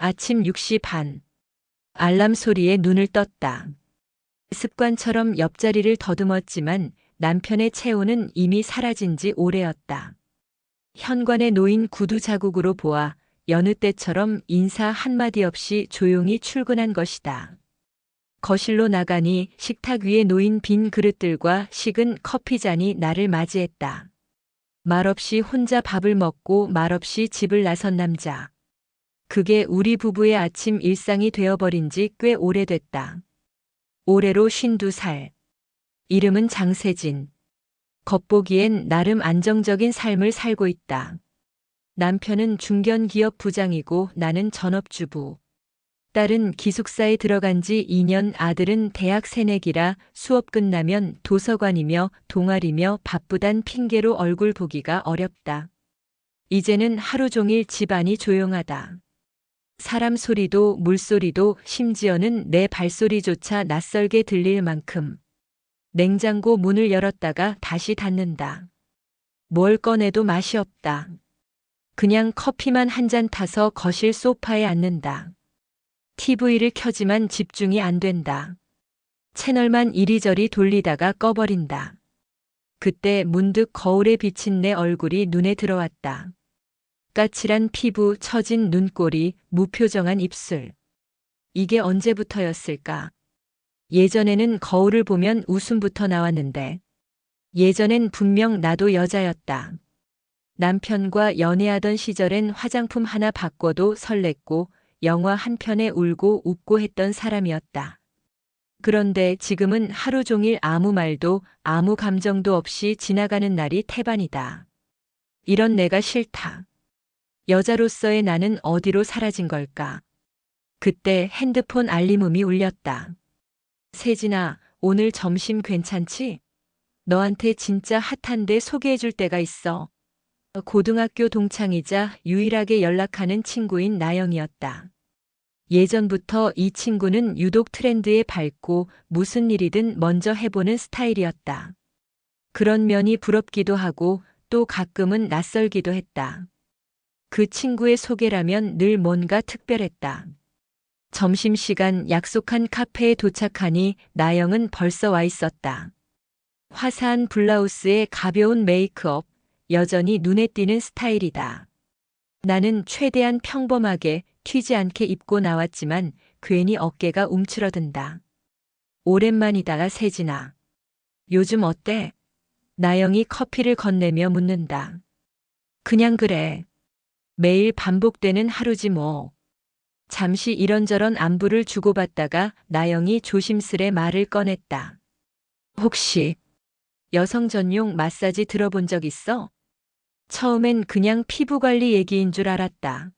아침 6시 반. 알람 소리에 눈을 떴다. 습관처럼 옆자리를 더듬었지만 남편의 체온은 이미 사라진 지 오래였다. 현관에 놓인 구두 자국으로 보아 여느 때처럼 인사 한마디 없이 조용히 출근한 것이다. 거실로 나가니 식탁 위에 놓인 빈 그릇들과 식은 커피잔이 나를 맞이했다. 말없이 혼자 밥을 먹고 말없이 집을 나선 남자. 그게 우리 부부의 아침 일상이 되어버린 지 꽤 오래됐다. 올해로 52살. 이름은 장세진. 겉보기엔 나름 안정적인 삶을 살고 있다. 남편은 중견기업 부장이고 나는 전업주부. 딸은 기숙사에 들어간 지 2년, 아들은 대학 새내기라 수업 끝나면 도서관이며 동아리며 바쁘단 핑계로 얼굴 보기가 어렵다. 이제는 하루 종일 집안이 조용하다. 사람 소리도 물소리도 심지어는 내 발소리조차 낯설게 들릴 만큼. 냉장고 문을 열었다가 다시 닫는다. 뭘 꺼내도 맛이 없다. 그냥 커피만 한 잔 타서 거실 소파에 앉는다. TV를 켜지만 집중이 안 된다. 채널만 이리저리 돌리다가 꺼버린다. 그때 문득 거울에 비친 내 얼굴이 눈에 들어왔다. 까칠한 피부, 처진 눈꼬리, 무표정한 입술. 이게 언제부터였을까? 예전에는 거울을 보면 웃음부터 나왔는데, 예전엔 분명 나도 여자였다. 남편과 연애하던 시절엔 화장품 하나 바꿔도 설렜고, 영화 한 편에 울고 웃고 했던 사람이었다. 그런데 지금은 하루 종일 아무 말도 아무 감정도 없이 지나가는 날이 태반이다. 이런 내가 싫다. 여자로서의 나는 어디로 사라진 걸까? 그때 핸드폰 알림음이 울렸다. 세진아, 오늘 점심 괜찮지? 너한테 진짜 핫한데 소개해줄 때가 있어. 고등학교 동창이자 유일하게 연락하는 친구인 나영이었다. 예전부터 이 친구는 유독 트렌드에 밝고 무슨 일이든 먼저 해보는 스타일이었다. 그런 면이 부럽기도 하고 또 가끔은 낯설기도 했다. 그 친구의 소개라면 늘 뭔가 특별했다. 점심시간 약속한 카페에 도착하니 나영은 벌써 와 있었다. 화사한 블라우스에 가벼운 메이크업, 여전히 눈에 띄는 스타일이다. 나는 최대한 평범하게 튀지 않게 입고 나왔지만 괜히 어깨가 움츠러든다. 오랜만이다, 세진아. 요즘 어때? 나영이 커피를 건네며 묻는다. 그냥 그래. 매일 반복되는 하루지 뭐. 잠시 이런저런 안부를 주고받다가 나영이 조심스레 말을 꺼냈다. 혹시 여성 전용 마사지 들어본 적 있어? 처음엔 그냥 피부관리 얘기인 줄 알았다.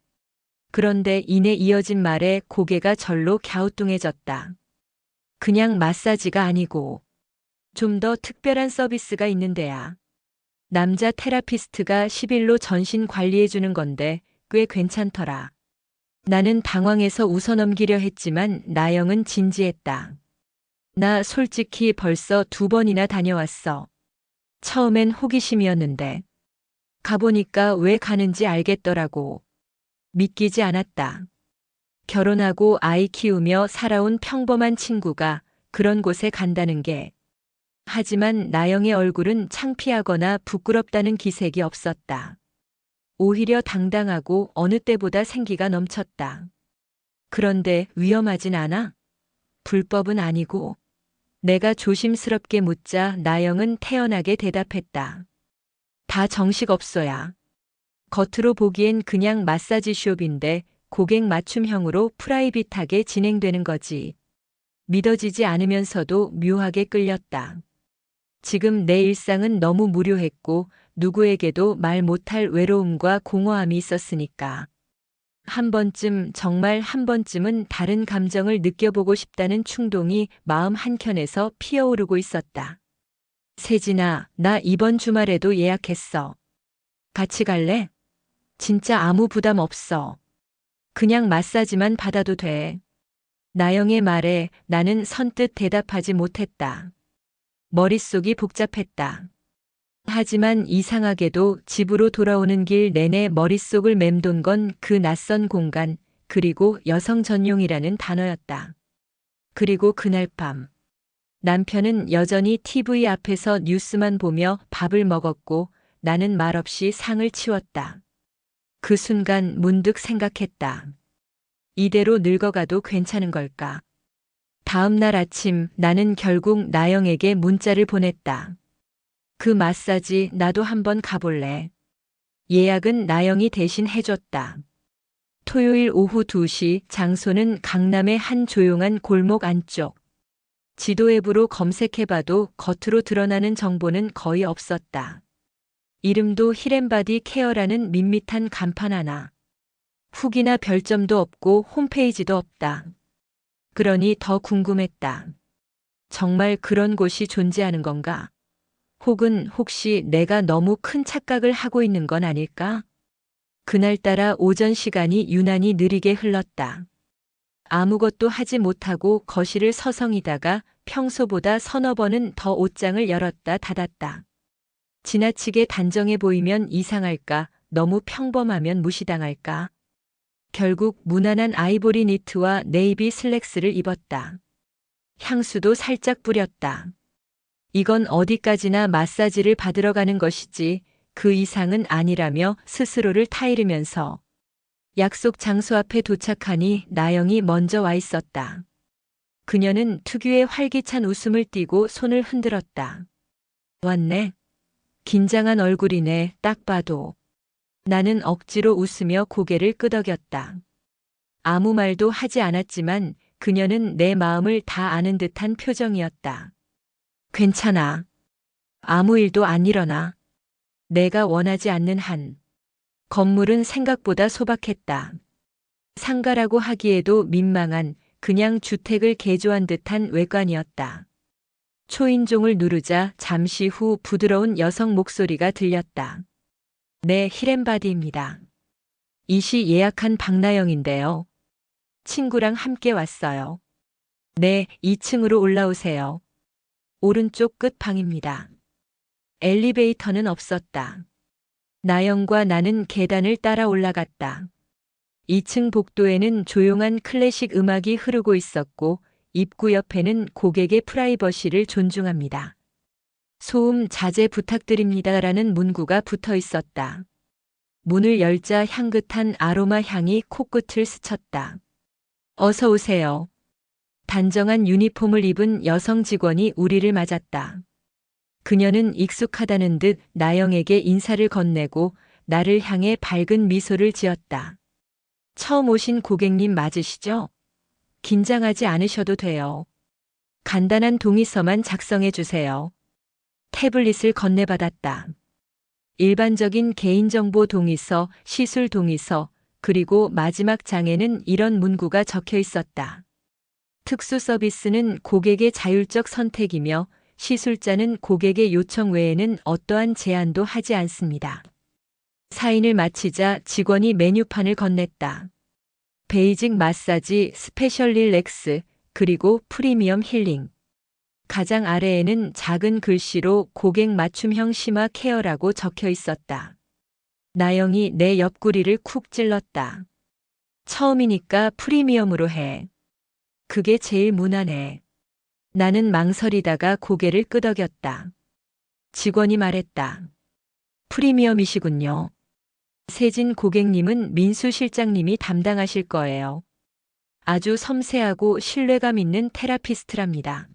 그런데 이내 이어진 말에 고개가 절로 갸우뚱해졌다. 그냥 마사지가 아니고 좀 더 특별한 서비스가 있는데야. 남자 테라피스트가 10일로 전신 관리해주는 건데 꽤 괜찮더라. 나는 당황해서 웃어넘기려 했지만 나영은 진지했다. 나 솔직히 벌써 2번이나 다녀왔어. 처음엔 호기심이었는데 가보니까 왜 가는지 알겠더라고. 믿기지 않았다. 결혼하고 아이 키우며 살아온 평범한 친구가 그런 곳에 간다는 게. 하지만 나영의 얼굴은 창피하거나 부끄럽다는 기색이 없었다. 오히려 당당하고 어느 때보다 생기가 넘쳤다. 그런데 위험하진 않아? 불법은 아니고. 내가 조심스럽게 묻자 나영은 태연하게 대답했다. 다 정식 업소야. 겉으로 보기엔 그냥 마사지숍인데 고객 맞춤형으로 프라이빗하게 진행되는 거지. 믿어지지 않으면서도 묘하게 끌렸다. 지금 내 일상은 너무 무료했고 누구에게도 말 못할 외로움과 공허함이 있었으니까. 한 번쯤, 정말 한 번쯤은 다른 감정을 느껴보고 싶다는 충동이 마음 한켠에서 피어오르고 있었다. 세진아, 나 이번 주말에도 예약했어. 같이 갈래? 진짜 아무 부담 없어. 그냥 마사지만 받아도 돼. 나영의 말에 나는 선뜻 대답하지 못했다. 머릿속이 복잡했다. 하지만 이상하게도 집으로 돌아오는 길 내내 머릿속을 맴돈 건 그 낯선 공간, 그리고 여성 전용이라는 단어였다. 그리고 그날 밤 남편은 여전히 TV 앞에서 뉴스만 보며 밥을 먹었고 나는 말없이 상을 치웠다. 그 순간 문득 생각했다. 이대로 늙어가도 괜찮은 걸까? 다음 날 아침 나는 결국 나영에게 문자를 보냈다. 그 마사지 나도 한번 가볼래. 예약은 나영이 대신 해줬다. 토요일 오후 2시, 장소는 강남의 한 조용한 골목 안쪽. 지도 앱으로 검색해봐도 겉으로 드러나는 정보는 거의 없었다. 이름도 힐앤바디 케어라는 밋밋한 간판 하나. 후기나 별점도 없고 홈페이지도 없다. 그러니 더 궁금했다. 정말 그런 곳이 존재하는 건가? 혹은 혹시 내가 너무 큰 착각을 하고 있는 건 아닐까? 그날따라 오전 시간이 유난히 느리게 흘렀다. 아무것도 하지 못하고 거실을 서성이다가 평소보다 서너 번은 더 옷장을 열었다 닫았다. 지나치게 단정해 보이면 이상할까? 너무 평범하면 무시당할까? 결국 무난한 아이보리 니트와 네이비 슬랙스를 입었다. 향수도 살짝 뿌렸다. 이건 어디까지나 마사지를 받으러 가는 것이지 그 이상은 아니라며 스스로를 타이르면서 약속 장소 앞에 도착하니 나영이 먼저 와 있었다. 그녀는 특유의 활기찬 웃음을 띠고 손을 흔들었다. 왔네. 긴장한 얼굴이네, 딱 봐도. 나는 억지로 웃으며 고개를 끄덕였다. 아무 말도 하지 않았지만 그녀는 내 마음을 다 아는 듯한 표정이었다. 괜찮아. 아무 일도 안 일어나. 내가 원하지 않는 한. 건물은 생각보다 소박했다. 상가라고 하기에도 민망한 그냥 주택을 개조한 듯한 외관이었다. 초인종을 누르자 잠시 후 부드러운 여성 목소리가 들렸다. 네, 힐앤바디입니다. 이시 예약한 박나영인데요. 친구랑 함께 왔어요. 네, 2층으로 올라오세요. 오른쪽 끝 방입니다. 엘리베이터는 없었다. 나영과 나는 계단을 따라 올라갔다. 2층 복도에는 조용한 클래식 음악이 흐르고 있었고 입구 옆에는 고객의 프라이버시를 존중합니다. 소음 자제 부탁드립니다라는 문구가 붙어 있었다. 문을 열자 향긋한 아로마 향이 코끝을 스쳤다. 어서 오세요. 단정한 유니폼을 입은 여성 직원이 우리를 맞았다. 그녀는 익숙하다는 듯 나영에게 인사를 건네고 나를 향해 밝은 미소를 지었다. 처음 오신 고객님 맞으시죠? 긴장하지 않으셔도 돼요. 간단한 동의서만 작성해 주세요. 태블릿을 건네받았다. 일반적인 개인정보 동의서, 시술 동의서, 그리고 마지막 장에는 이런 문구가 적혀 있었다. 특수 서비스는 고객의 자율적 선택이며 시술자는 고객의 요청 외에는 어떠한 제한도 하지 않습니다. 사인을 마치자 직원이 메뉴판을 건넸다. 베이직 마사지, 스페셜 릴렉스, 그리고 프리미엄 힐링. 가장 아래에는 작은 글씨로 고객 맞춤형 심화 케어라고 적혀 있었다. 나영이 내 옆구리를 쿡 찔렀다. 처음이니까 프리미엄으로 해. 그게 제일 무난해. 나는 망설이다가 고개를 끄덕였다. 직원이 말했다. 프리미엄이시군요. 세진 고객님은 민수 실장님이 담당하실 거예요. 아주 섬세하고 신뢰감 있는 테라피스트랍니다.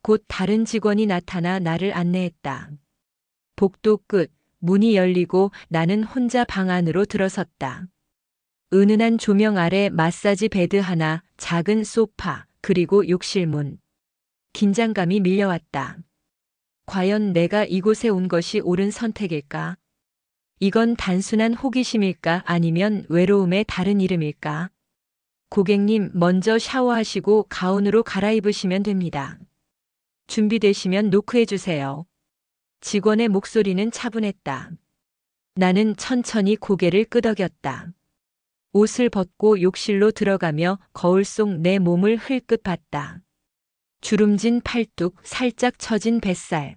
곧 다른 직원이 나타나 나를 안내했다. 복도 끝, 문이 열리고 나는 혼자 방 안으로 들어섰다. 은은한 조명 아래 마사지 베드 하나, 작은 소파, 그리고 욕실문. 긴장감이 밀려왔다. 과연 내가 이곳에 온 것이 옳은 선택일까? 이건 단순한 호기심일까 아니면 외로움의 다른 이름일까? 고객님, 먼저 샤워하시고 가운으로 갈아입으시면 됩니다. 준비되시면 노크해 주세요. 직원의 목소리는 차분했다. 나는 천천히 고개를 끄덕였다. 옷을 벗고 욕실로 들어가며 거울 속 내 몸을 흘끗 봤다. 주름진 팔뚝, 살짝 처진 뱃살.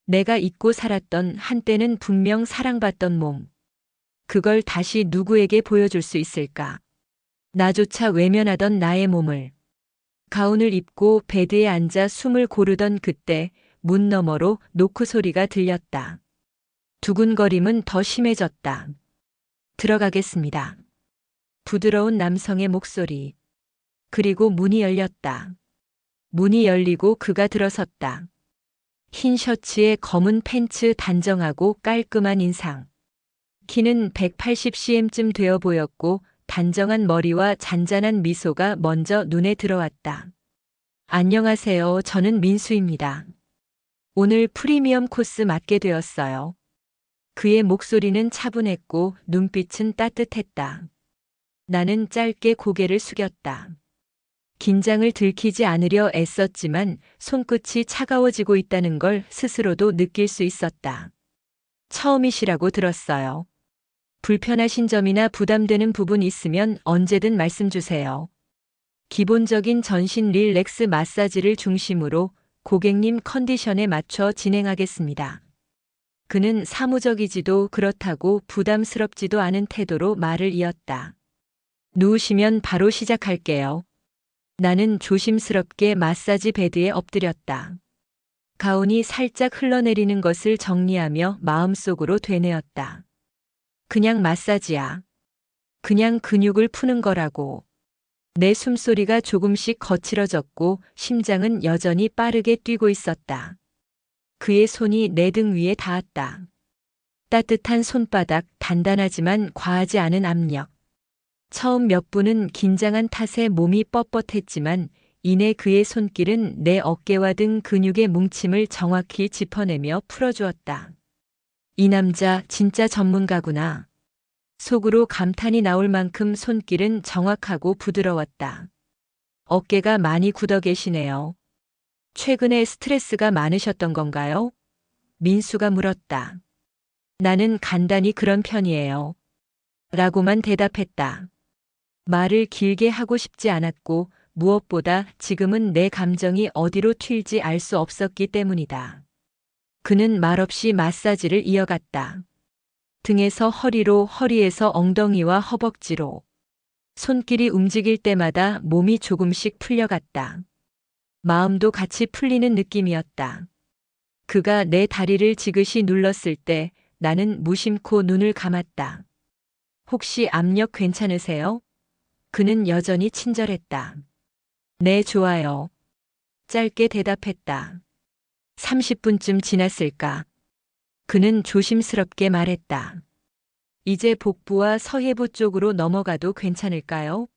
내가 잊고 살았던 한때는 분명 사랑받던 몸. 그걸 다시 누구에게 보여줄 수 있을까? 나조차 외면하던 나의 몸을. 가운을 입고 베드에 앉아 숨을 고르던 그때 문 너머로 노크 소리가 들렸다. 두근거림은 더 심해졌다. 들어가겠습니다. 부드러운 남성의 목소리. 그리고 문이 열렸다. 문이 열리고 그가 들어섰다. 흰 셔츠에 검은 팬츠 단정하고 깔끔한 인상. 키는 180cm쯤 되어 보였고 단정한 머리와 잔잔한 미소가 먼저 눈에 들어왔다. 안녕하세요. 저는 민수입니다. 오늘 프리미엄 코스 맡게 되었어요. 그의 목소리는 차분했고 눈빛은 따뜻했다. 나는 짧게 고개를 숙였다. 긴장을 들키지 않으려 애썼지만 손끝이 차가워지고 있다는 걸 스스로도 느낄 수 있었다. 처음이시라고 들었어요. 불편하신 점이나 부담되는 부분 있으면 언제든 말씀 주세요. 기본적인 전신 릴렉스 마사지를 중심으로 고객님 컨디션에 맞춰 진행하겠습니다. 그는 사무적이지도 그렇다고 부담스럽지도 않은 태도로 말을 이었다. 누우시면 바로 시작할게요. 나는 조심스럽게 마사지 베드에 엎드렸다. 가운이 살짝 흘러내리는 것을 정리하며 마음속으로 되뇌었다. 그냥 마사지야. 그냥 근육을 푸는 거라고. 내 숨소리가 조금씩 거칠어졌고 심장은 여전히 빠르게 뛰고 있었다. 그의 손이 내 등 위에 닿았다. 따뜻한 손바닥, 단단하지만 과하지 않은 압력. 처음 몇 분은 긴장한 탓에 몸이 뻣뻣했지만 이내 그의 손길은 내 어깨와 등 근육의 뭉침을 정확히 짚어내며 풀어주었다. 이 남자 진짜 전문가구나. 속으로 감탄이 나올 만큼 손길은 정확하고 부드러웠다. 어깨가 많이 굳어 계시네요. 최근에 스트레스가 많으셨던 건가요? 민수가 물었다. 나는 간단히 그런 편이에요. 라고만 대답했다. 말을 길게 하고 싶지 않았고 무엇보다 지금은 내 감정이 어디로 튈지 알 수 없었기 때문이다. 그는 말없이 마사지를 이어갔다. 등에서 허리로, 허리에서 엉덩이와 허벅지로. 손길이 움직일 때마다 몸이 조금씩 풀려갔다. 마음도 같이 풀리는 느낌이었다. 그가 내 다리를 지그시 눌렀을 때 나는 무심코 눈을 감았다. 혹시 압력 괜찮으세요? 그는 여전히 친절했다. 네, 좋아요. 짧게 대답했다. 30분쯤 지났을까? 그는 조심스럽게 말했다. 이제 복부와 서해부 쪽으로 넘어가도 괜찮을까요?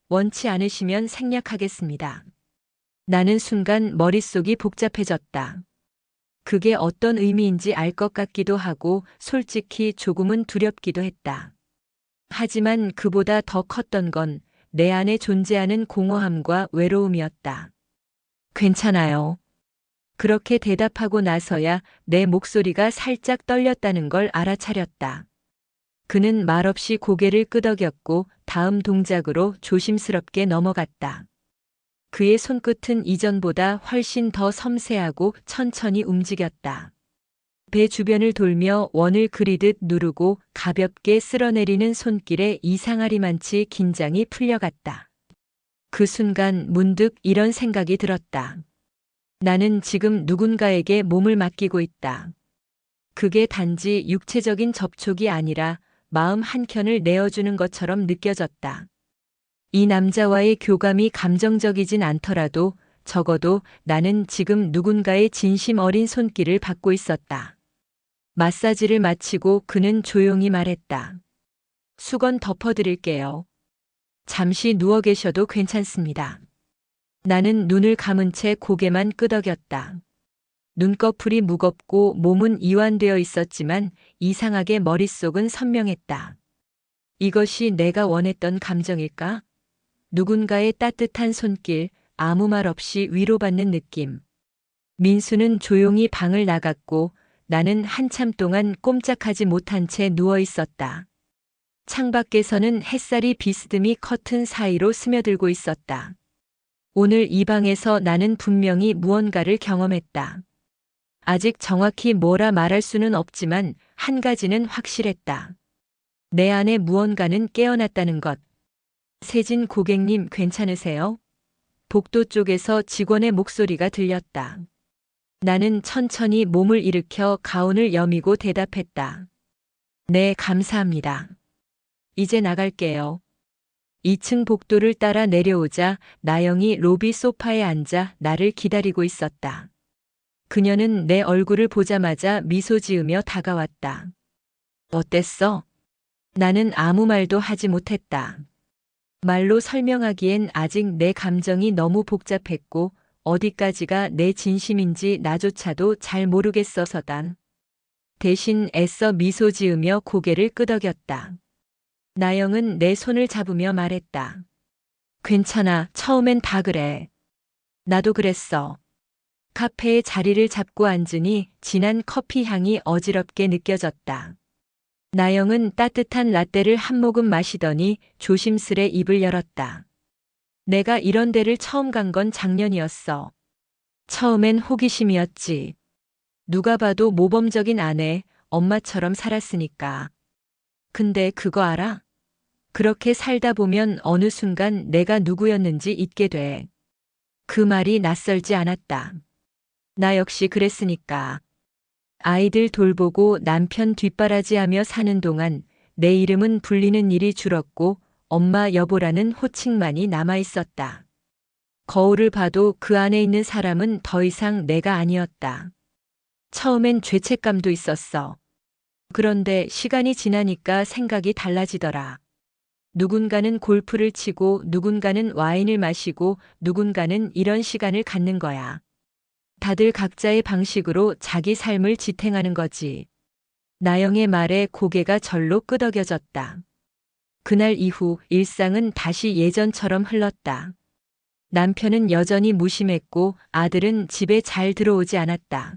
원치 않으시면 생략하겠습니다. 나는 순간 머릿속이 복잡해졌다. 그게 어떤 의미인지 알 것 같기도 하고 솔직히 조금은 두렵기도 했다. 하지만 그보다 더 컸던 건 내 안에 존재하는 공허함과 외로움이었다. 괜찮아요. 그렇게 대답하고 나서야 내 목소리가 살짝 떨렸다는 걸 알아차렸다. 그는 말없이 고개를 끄덕였고 다음 동작으로 조심스럽게 넘어갔다. 그의 손끝은 이전보다 훨씬 더 섬세하고 천천히 움직였다. 배 주변을 돌며 원을 그리듯 누르고 가볍게 쓸어내리는 손길에 이상하리만치 긴장이 풀려갔다. 그 순간 문득 이런 생각이 들었다. 나는 지금 누군가에게 몸을 맡기고 있다. 그게 단지 육체적인 접촉이 아니라 마음 한켠을 내어주는 것처럼 느껴졌다. 이 남자와의 교감이 감정적이진 않더라도 적어도 나는 지금 누군가의 진심 어린 손길을 받고 있었다. 마사지를 마치고 그는 조용히 말했다. 수건 덮어드릴게요. 잠시 누워 계셔도 괜찮습니다. 나는 눈을 감은 채 고개만 끄덕였다. 눈꺼풀이 무겁고 몸은 이완되어 있었지만 이상하게 머릿속은 선명했다. 이것이 내가 원했던 감정일까? 누군가의 따뜻한 손길, 아무 말 없이 위로받는 느낌. 민수는 조용히 방을 나갔고 나는 한참 동안 꼼짝하지 못한 채 누워 있었다. 창밖에서는 햇살이 비스듬히 커튼 사이로 스며들고 있었다. 오늘 이 방에서 나는 분명히 무언가를 경험했다. 아직 정확히 뭐라 말할 수는 없지만 한 가지는 확실했다. 내 안에 무언가는 깨어났다는 것. 세진 고객님 괜찮으세요? 복도 쪽에서 직원의 목소리가 들렸다. 나는 천천히 몸을 일으켜 가운을 여미고 대답했다. 네, 감사합니다. 이제 나갈게요. 2층 복도를 따라 내려오자 나영이 로비 소파에 앉아 나를 기다리고 있었다. 그녀는 내 얼굴을 보자마자 미소 지으며 다가왔다. 어땠어? 나는 아무 말도 하지 못했다. 말로 설명하기엔 아직 내 감정이 너무 복잡했고 어디까지가 내 진심인지 나조차도 잘 모르겠어서다. 대신 애써 미소 지으며 고개를 끄덕였다. 나영은 내 손을 잡으며 말했다. 괜찮아, 처음엔 다 그래. 나도 그랬어. 카페에 자리를 잡고 앉으니 진한 커피 향이 어지럽게 느껴졌다. 나영은 따뜻한 라떼를 한 모금 마시더니 조심스레 입을 열었다. 내가 이런 데를 처음 간 건 작년이었어. 처음엔 호기심이었지. 누가 봐도 모범적인 아내, 엄마처럼 살았으니까. 근데 그거 알아? 그렇게 살다 보면 어느 순간 내가 누구였는지 잊게 돼. 그 말이 낯설지 않았다. 나 역시 그랬으니까. 아이들 돌보고 남편 뒷바라지하며 사는 동안 내 이름은 불리는 일이 줄었고 엄마 여보라는 호칭만이 남아 있었다. 거울을 봐도 그 안에 있는 사람은 더 이상 내가 아니었다. 처음엔 죄책감도 있었어. 그런데 시간이 지나니까 생각이 달라지더라. 누군가는 골프를 치고 누군가는 와인을 마시고 누군가는 이런 시간을 갖는 거야. 다들 각자의 방식으로 자기 삶을 지탱하는 거지. 나영의 말에 고개가 절로 끄덕여졌다. 그날 이후 일상은 다시 예전처럼 흘렀다. 남편은 여전히 무심했고 아들은 집에 잘 들어오지 않았다.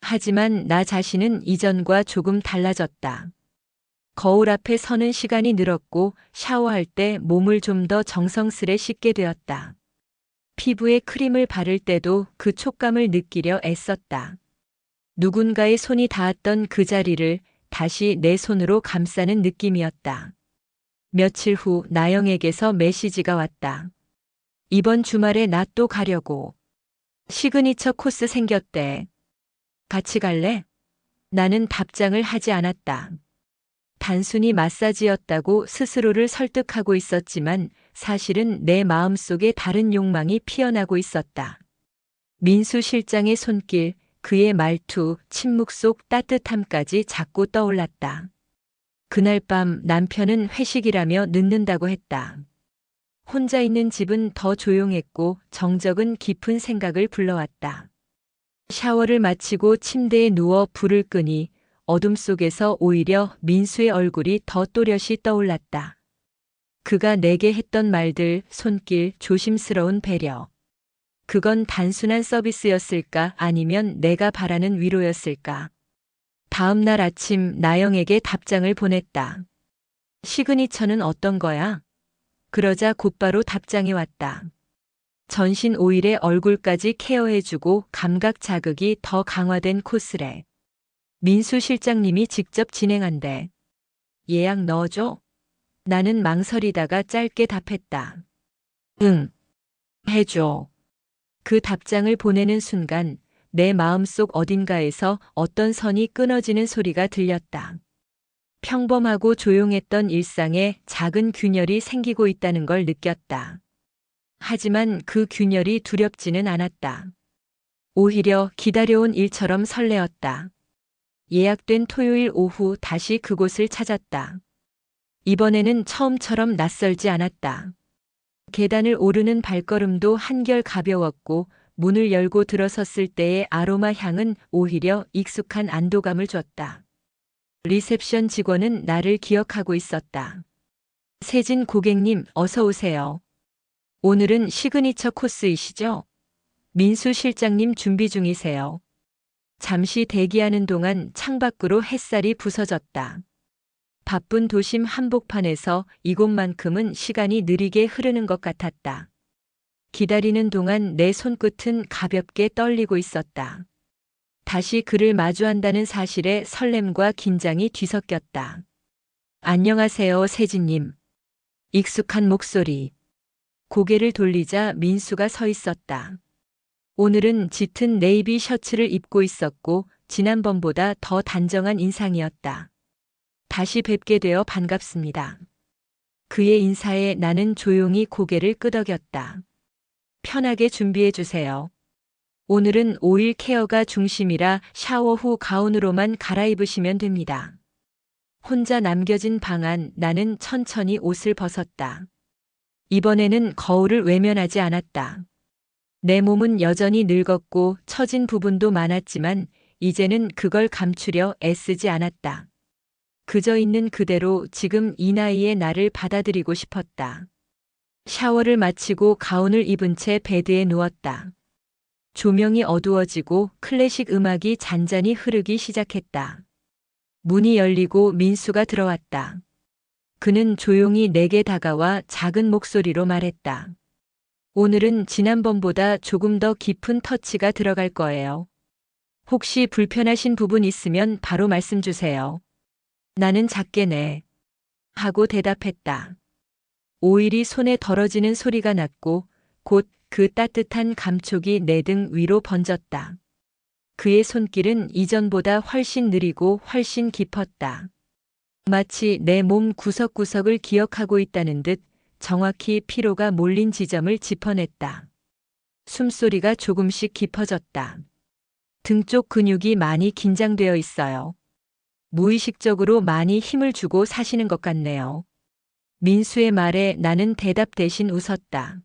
하지만 나 자신은 이전과 조금 달라졌다. 거울 앞에 서는 시간이 늘었고 샤워할 때 몸을 좀 더 정성스레 씻게 되었다. 피부에 크림을 바를 때도 그 촉감을 느끼려 애썼다. 누군가의 손이 닿았던 그 자리를 다시 내 손으로 감싸는 느낌이었다. 며칠 후 나영에게서 메시지가 왔다. 이번 주말에 나 또 가려고. 시그니처 코스 생겼대. 같이 갈래? 나는 답장을 하지 않았다. 단순히 마사지였다고 스스로를 설득하고 있었지만 사실은 내 마음속에 다른 욕망이 피어나고 있었다. 민수 실장의 손길, 그의 말투, 침묵 속 따뜻함까지 자꾸 떠올랐다. 그날 밤 남편은 회식이라며 늦는다고 했다. 혼자 있는 집은 더 조용했고 정적은 깊은 생각을 불러왔다. 샤워를 마치고 침대에 누워 불을 끄니 어둠 속에서 오히려 민수의 얼굴이 더 또렷이 떠올랐다. 그가 내게 했던 말들, 손길, 조심스러운 배려. 그건 단순한 서비스였을까 아니면 내가 바라는 위로였을까? 다음 날 아침 나영에게 답장을 보냈다. 시그니처는 어떤 거야? 그러자 곧바로 답장이 왔다. 전신 오일에 얼굴까지 케어해주고 감각 자극이 더 강화된 코스래. 민수 실장님이 직접 진행한대. 예약 넣어줘? 나는 망설이다가 짧게 답했다. 응, 해줘. 그 답장을 보내는 순간 내 마음속 어딘가에서 어떤 선이 끊어지는 소리가 들렸다. 평범하고 조용했던 일상에 작은 균열이 생기고 있다는 걸 느꼈다. 하지만 그 균열이 두렵지는 않았다. 오히려 기다려온 일처럼 설레었다. 예약된 토요일 오후 다시 그곳을 찾았다. 이번에는 처음처럼 낯설지 않았다. 계단을 오르는 발걸음도 한결 가벼웠고 문을 열고 들어섰을 때의 아로마 향은 오히려 익숙한 안도감을 줬다. 리셉션 직원은 나를 기억하고 있었다. 세진 고객님, 어서 오세요. 오늘은 시그니처 코스이시죠? 민수 실장님 준비 중이세요. 잠시 대기하는 동안 창밖으로 햇살이 부서졌다. 바쁜 도심 한복판에서 이곳만큼은 시간이 느리게 흐르는 것 같았다. 기다리는 동안 내 손끝은 가볍게 떨리고 있었다. 다시 그를 마주한다는 사실에 설렘과 긴장이 뒤섞였다. 안녕하세요, 세진님. 익숙한 목소리. 고개를 돌리자 민수가 서 있었다. 오늘은 짙은 네이비 셔츠를 입고 있었고 지난번보다 더 단정한 인상이었다. 다시 뵙게 되어 반갑습니다. 그의 인사에 나는 조용히 고개를 끄덕였다. 편하게 준비해 주세요. 오늘은 오일 케어가 중심이라 샤워 후 가운으로만 갈아입으시면 됩니다. 혼자 남겨진 방 안 나는 천천히 옷을 벗었다. 이번에는 거울을 외면하지 않았다. 내 몸은 여전히 늙었고 처진 부분도 많았지만 이제는 그걸 감추려 애쓰지 않았다. 그저 있는 그대로 지금 이 나이에 나를 받아들이고 싶었다. 샤워를 마치고 가운을 입은 채 베드에 누웠다. 조명이 어두워지고 클래식 음악이 잔잔히 흐르기 시작했다. 문이 열리고 민수가 들어왔다. 그는 조용히 내게 다가와 작은 목소리로 말했다. 오늘은 지난번보다 조금 더 깊은 터치가 들어갈 거예요. 혹시 불편하신 부분 있으면 바로 말씀 주세요. 나는 작게 네. 하고 대답했다. 오일이 손에 덜어지는 소리가 났고 곧 그 따뜻한 감촉이 내 등 위로 번졌다. 그의 손길은 이전보다 훨씬 느리고 훨씬 깊었다. 마치 내 몸 구석구석을 기억하고 있다는 듯 정확히 피로가 몰린 지점을 짚어냈다. 숨소리가 조금씩 깊어졌다. 등 쪽 근육이 많이 긴장되어 있어요. 무의식적으로 많이 힘을 주고 사시는 것 같네요. 민수의 말에 나는 대답 대신 웃었다.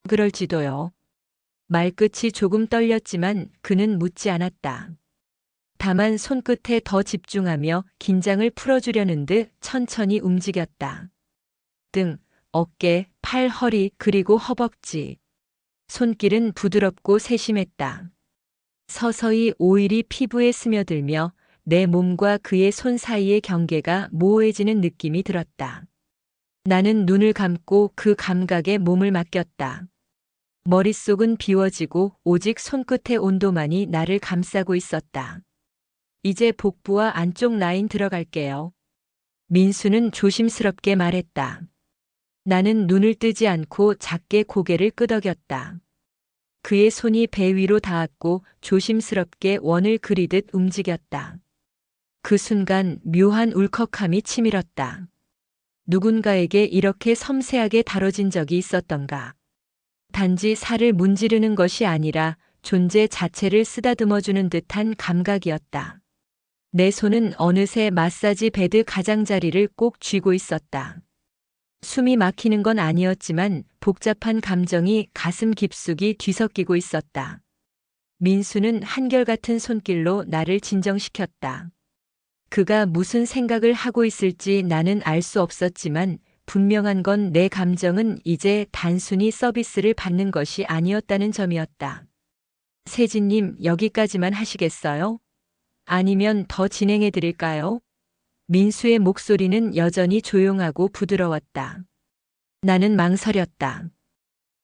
그럴지도요. 말끝이 조금 떨렸지만 그는 묻지 않았다. 다만 손끝에 더 집중하며 긴장을 풀어주려는 듯 천천히 움직였다. 등, 어깨, 팔, 허리, 그리고 허벅지. 손길은 부드럽고 세심했다. 서서히 오일이 피부에 스며들며 내 몸과 그의 손 사이의 경계가 모호해지는 느낌이 들었다. 나는 눈을 감고 그 감각에 몸을 맡겼다. 머릿속은 비워지고 오직 손끝의 온도만이 나를 감싸고 있었다. 이제 복부와 안쪽 라인 들어갈게요. 민수는 조심스럽게 말했다. 나는 눈을 뜨지 않고 작게 고개를 끄덕였다. 그의 손이 배 위로 닿았고 조심스럽게 원을 그리듯 움직였다. 그 순간 묘한 울컥함이 치밀었다. 누군가에게 이렇게 섬세하게 다뤄진 적이 있었던가. 단지 살을 문지르는 것이 아니라 존재 자체를 쓰다듬어주는 듯한 감각이었다. 내 손은 어느새 마사지 베드 가장자리를 꼭 쥐고 있었다. 숨이 막히는 건 아니었지만 복잡한 감정이 가슴 깊숙이 뒤섞이고 있었다. 민수는 한결같은 손길로 나를 진정시켰다. 그가 무슨 생각을 하고 있을지 나는 알 수 없었지만 분명한 건 내 감정은 이제 단순히 서비스를 받는 것이 아니었다는 점이었다. 세진님, 여기까지만 하시겠어요? 아니면 더 진행해 드릴까요? 민수의 목소리는 여전히 조용하고 부드러웠다. 나는 망설였다.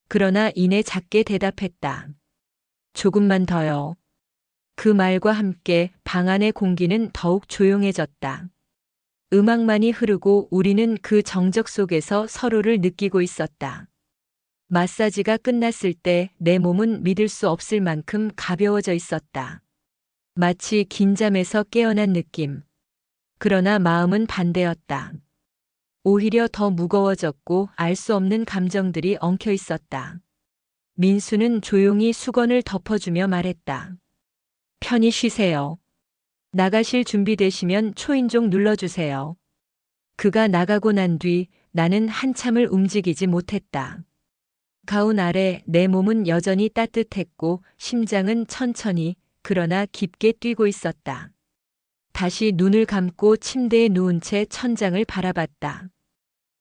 그러나 이내 작게 대답했다. 조금만 더요. 그 말과 함께 방 안의 공기는 더욱 조용해졌다. 음악만이 흐르고 우리는 그 정적 속에서 서로를 느끼고 있었다. 마사지가 끝났을 때 내 몸은 믿을 수 없을 만큼 가벼워져 있었다. 마치 긴 잠에서 깨어난 느낌. 그러나 마음은 반대였다. 오히려 더 무거워졌고 알 수 없는 감정들이 엉켜 있었다. 민수는 조용히 수건을 덮어주며 말했다. 편히 쉬세요. 나가실 준비되시면 초인종 눌러주세요. 그가 나가고 난 뒤 나는 한참을 움직이지 못했다. 가운 아래 내 몸은 여전히 따뜻했고 심장은 천천히 그러나 깊게 뛰고 있었다. 다시 눈을 감고 침대에 누운 채 천장을 바라봤다.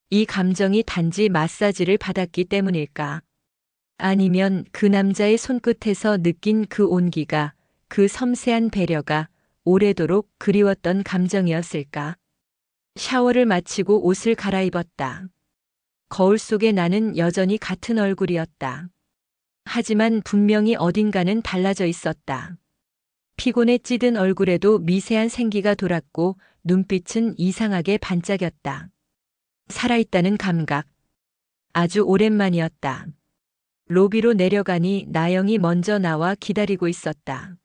이 감정이 단지 마사지를 받았기 때문일까? 아니면 그 남자의 손끝에서 느낀 그 온기가, 그 섬세한 배려가 오래도록 그리웠던 감정이었을까? 샤워를 마치고 옷을 갈아입었다. 거울 속에 나는 여전히 같은 얼굴이었다. 하지만 분명히 어딘가는 달라져 있었다. 피곤에 찌든 얼굴에도 미세한 생기가 돌았고 눈빛은 이상하게 반짝였다. 살아있다는 감각. 아주 오랜만이었다. 로비로 내려가니 나영이 먼저 나와 기다리고 있었다.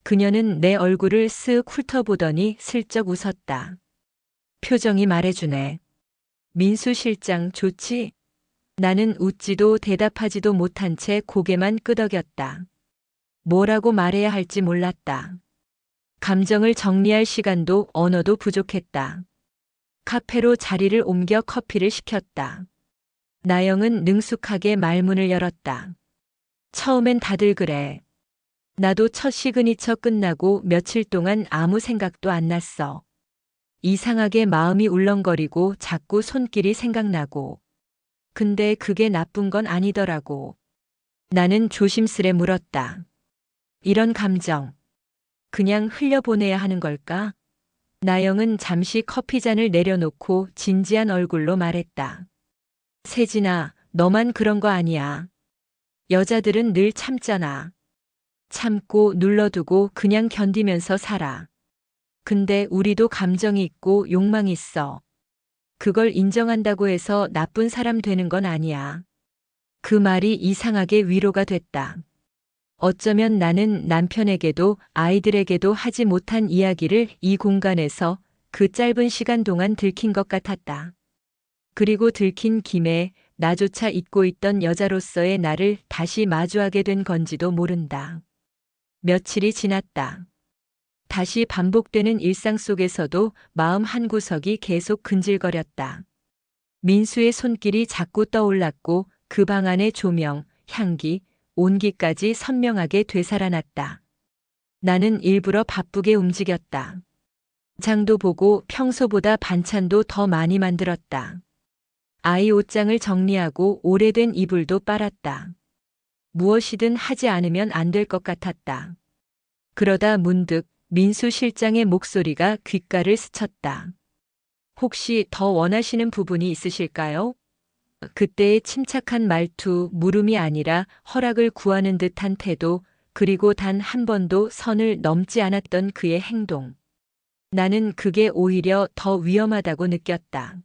그녀는 내 얼굴을 쓱 훑어보더니 슬쩍 웃었다. 표정이 말해주네. 민수 실장 좋지? 나는 웃지도 대답하지도 못한 채 고개만 끄덕였다. 뭐라고 말해야 할지 몰랐다. 감정을 정리할 시간도 언어도 부족했다. 카페로 자리를 옮겨 커피를 시켰다. 나영은 능숙하게 말문을 열었다. 처음엔 다들 그래. 나도 첫 시그니처 끝나고 며칠 동안 아무 생각도 안 났어. 이상하게 마음이 울렁거리고 자꾸 손길이 생각나고. 근데 그게 나쁜 건 아니더라고. 나는 조심스레 물었다. 이런 감정, 그냥 흘려보내야 하는 걸까? 나영은 잠시 커피잔을 내려놓고 진지한 얼굴로 말했다. 세진아, 너만 그런 거 아니야. 여자들은 늘 참잖아. 참고 눌러두고 그냥 견디면서 살아. 근데 우리도 감정이 있고 욕망이 있어. 그걸 인정한다고 해서 나쁜 사람 되는 건 아니야. 그 말이 이상하게 위로가 됐다. 어쩌면 나는 남편에게도 아이들에게도 하지 못한 이야기를 이 공간에서 그 짧은 시간 동안 들킨 것 같았다. 그리고 들킨 김에 나조차 잊고 있던 여자로서의 나를 다시 마주하게 된 건지도 모른다. 며칠이 지났다. 다시 반복되는 일상 속에서도 마음 한구석이 계속 근질거렸다. 민수의 손길이 자꾸 떠올랐고 그 방 안의 조명, 향기, 온기까지 선명하게 되살아났다. 나는 일부러 바쁘게 움직였다. 장도 보고 평소보다 반찬도 더 많이 만들었다. 아이 옷장을 정리하고 오래된 이불도 빨았다. 무엇이든 하지 않으면 안 될 것 같았다. 그러다 문득 민수 실장의 목소리가 귓가를 스쳤다. 혹시 더 원하시는 부분이 있으실까요? 그때의 침착한 말투, 물음이 아니라 허락을 구하는 듯한 태도, 그리고 단 한 번도 선을 넘지 않았던 그의 행동. 나는 그게 오히려 더 위험하다고 느꼈다.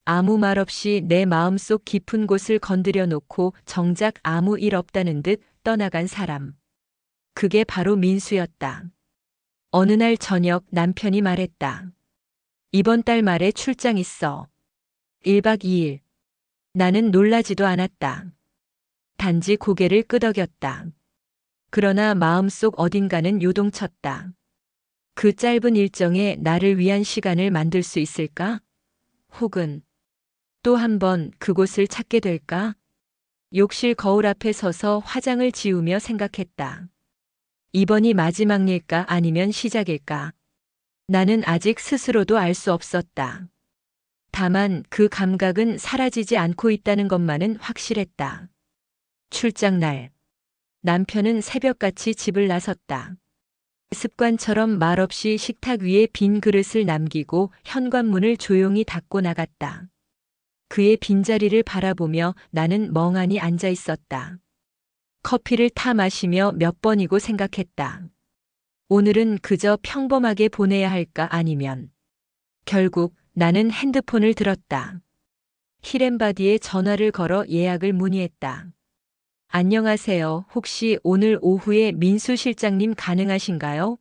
아무 말 없이 내 마음속 깊은 곳을 건드려 놓고 정작 아무 일 없다는 듯 떠나간 사람. 그게 바로 민수였다. 어느 날 저녁 남편이 말했다. 이번 달 말에 출장 있어. 1박 2일. 나는 놀라지도 않았다. 단지 고개를 끄덕였다. 그러나 마음속 어딘가는 요동쳤다. 그 짧은 일정에 나를 위한 시간을 만들 수 있을까? 혹은 또 한 번 그곳을 찾게 될까? 욕실 거울 앞에 서서 화장을 지우며 생각했다. 이번이 마지막 일까 아니면 시작일까? 나는 아직 스스로도 알 수 없었다. 다만 그 감각은 사라지지 않고 있다는 것만은 확실했다. 출장 날. 남편은 새벽같이 집을 나섰다. 습관처럼 말없이 식탁 위에 빈 그릇을 남기고 현관문을 조용히 닫고 나갔다. 그의 빈자리를 바라보며 나는 멍하니 앉아 있었다. 커피를 타 마시며 몇 번이고 생각했다. 오늘은 그저 평범하게 보내야 할까 아니면. 결국 나는 핸드폰을 들었다. 히렌바디에 전화를 걸어 예약을 문의했다. 안녕하세요. 혹시 오늘 오후에 민수 실장님 가능하신가요?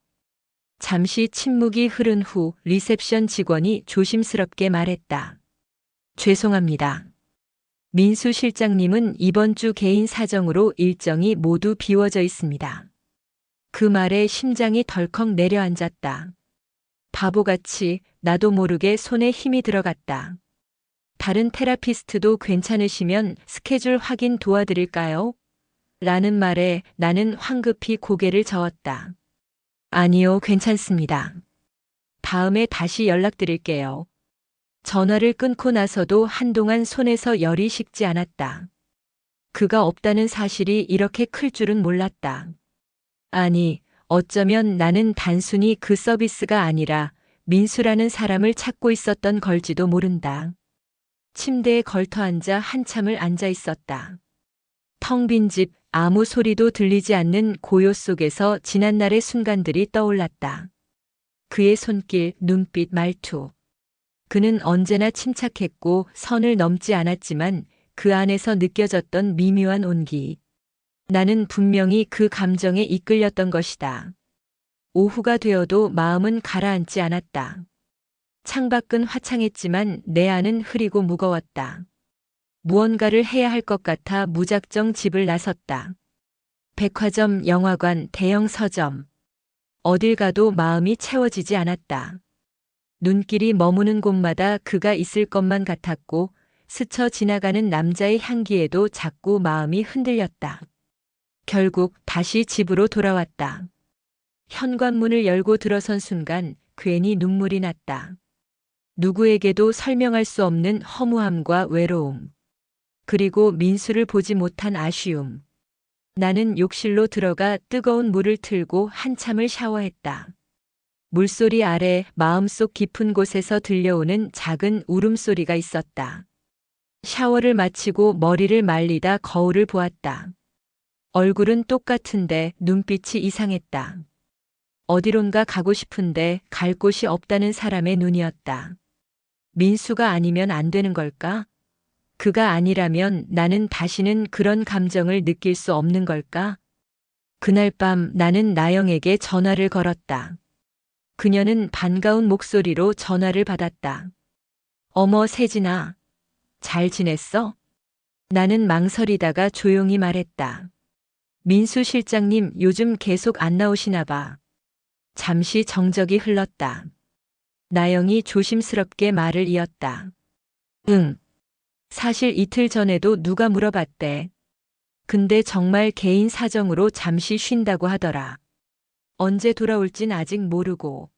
잠시 침묵이 흐른 후 리셉션 직원이 조심스럽게 말했다. 죄송합니다. 민수 실장님은 이번 주 개인 사정으로 일정이 모두 비워져 있습니다. 그 말에 심장이 덜컥 내려앉았다. 바보같이 나도 모르게 손에 힘이 들어갔다. 다른 테라피스트도 괜찮으시면 스케줄 확인 도와드릴까요? 라는 말에 나는 황급히 고개를 저었다. 아니요, 괜찮습니다. 다음에 다시 연락드릴게요. 전화를 끊고 나서도 한동안 손에서 열이 식지 않았다. 그가 없다는 사실이 이렇게 클 줄은 몰랐다. 아니, 어쩌면 나는 단순히 그 서비스가 아니라 민수라는 사람을 찾고 있었던 걸지도 모른다. 침대에 걸터앉아 한참을 앉아 있었다. 텅 빈 집, 아무 소리도 들리지 않는 고요 속에서 지난날의 순간들이 떠올랐다. 그의 손길, 눈빛, 말투. 그는 언제나 침착했고 선을 넘지 않았지만 그 안에서 느껴졌던 미묘한 온기. 나는 분명히 그 감정에 이끌렸던 것이다. 오후가 되어도 마음은 가라앉지 않았다. 창밖은 화창했지만 내 안은 흐리고 무거웠다. 무언가를 해야 할 것 같아 무작정 집을 나섰다. 백화점, 영화관, 대형 서점. 어딜 가도 마음이 채워지지 않았다. 눈길이 머무는 곳마다 그가 있을 것만 같았고 스쳐 지나가는 남자의 향기에도 자꾸 마음이 흔들렸다. 결국 다시 집으로 돌아왔다. 현관문을 열고 들어선 순간 괜히 눈물이 났다. 누구에게도 설명할 수 없는 허무함과 외로움. 그리고 민수를 보지 못한 아쉬움. 나는 욕실로 들어가 뜨거운 물을 틀고 한참을 샤워했다. 물소리 아래 마음속 깊은 곳에서 들려오는 작은 울음소리가 있었다. 샤워를 마치고 머리를 말리다 거울을 보았다. 얼굴은 똑같은데 눈빛이 이상했다. 어디론가 가고 싶은데 갈 곳이 없다는 사람의 눈이었다. 민수가 아니면 안 되는 걸까? 그가 아니라면 나는 다시는 그런 감정을 느낄 수 없는 걸까? 그날 밤 나는 나영에게 전화를 걸었다. 그녀는 반가운 목소리로 전화를 받았다. 어머, 세진아. 잘 지냈어? 나는 망설이다가 조용히 말했다. 민수 실장님 요즘 계속 안 나오시나 봐. 잠시 정적이 흘렀다. 나영이 조심스럽게 말을 이었다. 응. 사실 이틀 전에도 누가 물어봤대. 근데 정말 개인 사정으로 잠시 쉰다고 하더라. 언제 돌아올진 아직 모르고.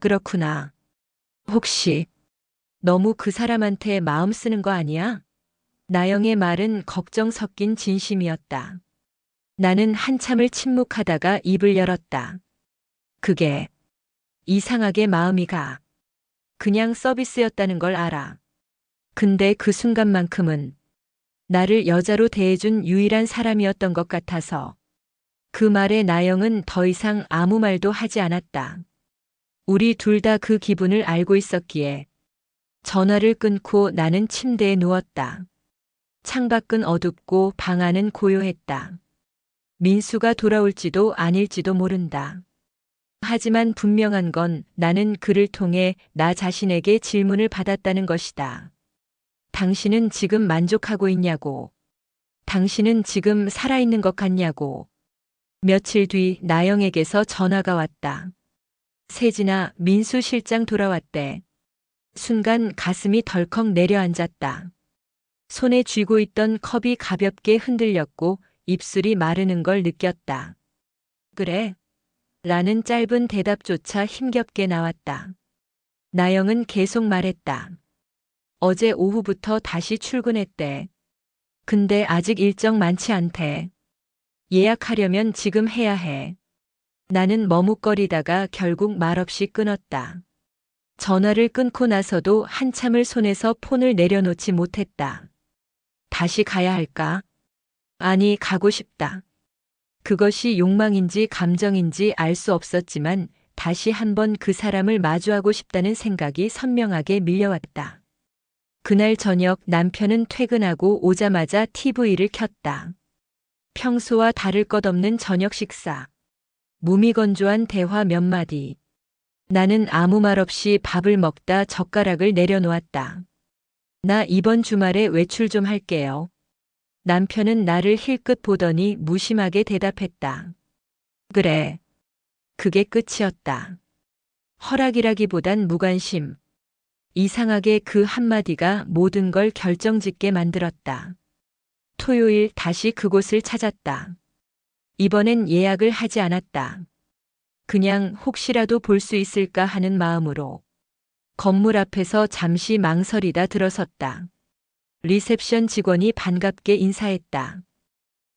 그렇구나. 혹시 너무 그 사람한테 마음 쓰는 거 아니야? 나영의 말은 걱정 섞인 진심이었다. 나는 한참을 침묵하다가 입을 열었다. 그게 이상하게 마음이 가. 그냥 서비스였다는 걸 알아. 근데 그 순간만큼은 나를 여자로 대해준 유일한 사람이었던 것 같아서. 그 말에 나영은 더 이상 아무 말도 하지 않았다. 우리 둘 다 그 기분을 알고 있었기에. 전화를 끊고 나는 침대에 누웠다. 창밖은 어둡고 방 안은 고요했다. 민수가 돌아올지도 아닐지도 모른다. 하지만 분명한 건 나는 그를 통해 나 자신에게 질문을 받았다는 것이다. 당신은 지금 만족하고 있냐고. 당신은 지금 살아있는 것 같냐고. 며칠 뒤 나영에게서 전화가 왔다. 세진아, 민수 실장 돌아왔대. 순간 가슴이 덜컥 내려앉았다. 손에 쥐고 있던 컵이 가볍게 흔들렸고 입술이 마르는 걸 느꼈다. 그래? 라는 짧은 대답조차 힘겹게 나왔다. 나영은 계속 말했다. 어제 오후부터 다시 출근했대. 근데 아직 일정 많지 않대. 예약하려면 지금 해야 해. 나는 머뭇거리다가 결국 말없이 끊었다. 전화를 끊고 나서도 한참을 손에서 폰을 내려놓지 못했다. 다시 가야 할까? 아니, 가고 싶다. 그것이 욕망인지 감정인지 알 수 없었지만 다시 한번 그 사람을 마주하고 싶다는 생각이 선명하게 밀려왔다. 그날 저녁 남편은 퇴근하고 오자마자 TV를 켰다. 평소와 다를 것 없는 저녁 식사. 무미건조한 대화 몇 마디. 나는 아무 말 없이 밥을 먹다 젓가락을 내려놓았다. 나 이번 주말에 외출 좀 할게요. 남편은 나를 힐끗 보더니 무심하게 대답했다. 그래. 그게 끝이었다. 허락이라기보단 무관심. 이상하게 그 한마디가 모든 걸 결정짓게 만들었다. 토요일 다시 그곳을 찾았다. 이번엔 예약을 하지 않았다. 그냥 혹시라도 볼 수 있을까 하는 마음으로. 건물 앞에서 잠시 망설이다 들어섰다. 리셉션 직원이 반갑게 인사했다.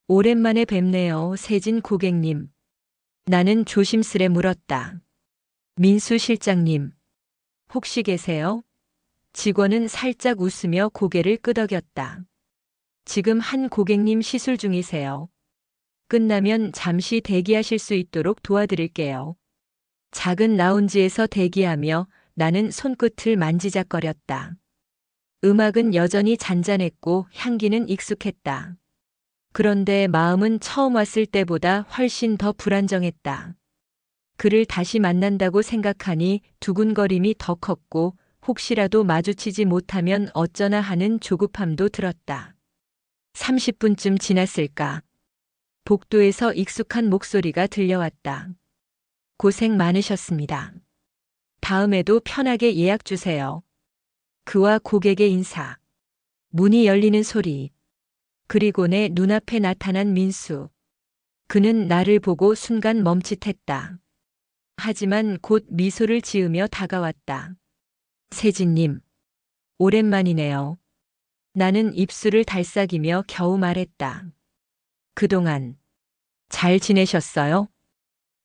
오랜만에 뵙네요, 세진 고객님. 나는 조심스레 물었다. 민수 실장님, 혹시 계세요? 직원은 살짝 웃으며 고개를 끄덕였다. 지금 한 고객님 시술 중이세요. 끝나면 잠시 대기하실 수 있도록 도와드릴게요. 작은 라운지에서 대기하며 나는 손끝을 만지작거렸다. 음악은 여전히 잔잔했고 향기는 익숙했다. 그런데 마음은 처음 왔을 때보다 훨씬 더 불안정했다. 그를 다시 만난다고 생각하니 두근거림이 더 컸고 혹시라도 마주치지 못하면 어쩌나 하는 조급함도 들었다. 30분쯤 지났을까? 복도에서 익숙한 목소리가 들려왔다. 고생 많으셨습니다. 다음에도 편하게 예약 주세요. 그와 고객의 인사. 문이 열리는 소리. 그리고 내 눈앞에 나타난 민수. 그는 나를 보고 순간 멈칫했다. 하지만 곧 미소를 지으며 다가왔다. 세진님, 오랜만이네요. 나는 입술을 달싹이며 겨우 말했다. 그동안 잘 지내셨어요?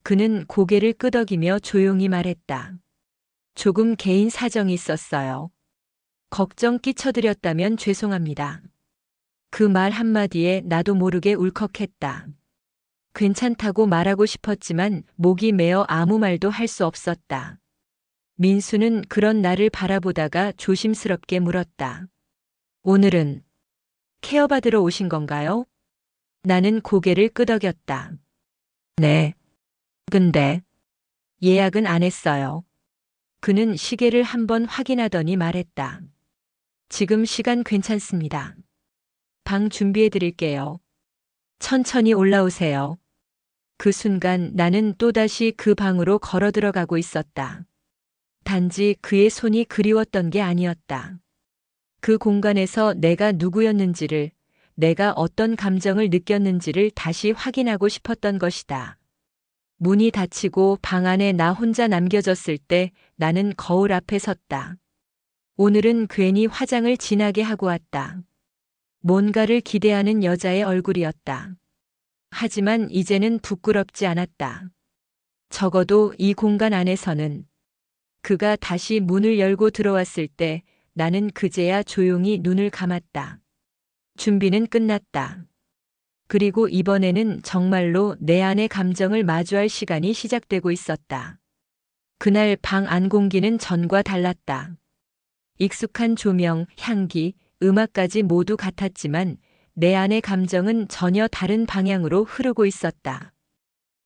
그는 고개를 끄덕이며 조용히 말했다. 조금 개인 사정이 있었어요. 걱정 끼쳐드렸다면 죄송합니다. 그 말 한마디에 나도 모르게 울컥했다. 괜찮다고 말하고 싶었지만 목이 메어 아무 말도 할 수 없었다. 민수는 그런 나를 바라보다가 조심스럽게 물었다. 오늘은 케어받으러 오신 건가요? 나는 고개를 끄덕였다. 네. 근데 예약은 안 했어요. 그는 시계를 한번 확인하더니 말했다. 지금 시간 괜찮습니다. 방 준비해 드릴게요. 천천히 올라오세요. 그 순간 나는 또다시 그 방으로 걸어 들어가고 있었다. 단지 그의 손이 그리웠던 게 아니었다. 그 공간에서 내가 누구였는지를, 내가 어떤 감정을 느꼈는지를 다시 확인하고 싶었던 것이다. 문이 닫히고 방 안에 나 혼자 남겨졌을 때 나는 거울 앞에 섰다. 오늘은 괜히 화장을 진하게 하고 왔다. 뭔가를 기대하는 여자의 얼굴이었다. 하지만 이제는 부끄럽지 않았다. 적어도 이 공간 안에서는 그가 다시 문을 열고 들어왔을 때 나는 그제야 조용히 눈을 감았다. 준비는 끝났다. 그리고 이번에는 정말로 내 안의 감정을 마주할 시간이 시작되고 있었다. 그날 방 안 공기는 전과 달랐다. 익숙한 조명, 향기, 음악까지 모두 같았지만 내 안의 감정은 전혀 다른 방향으로 흐르고 있었다.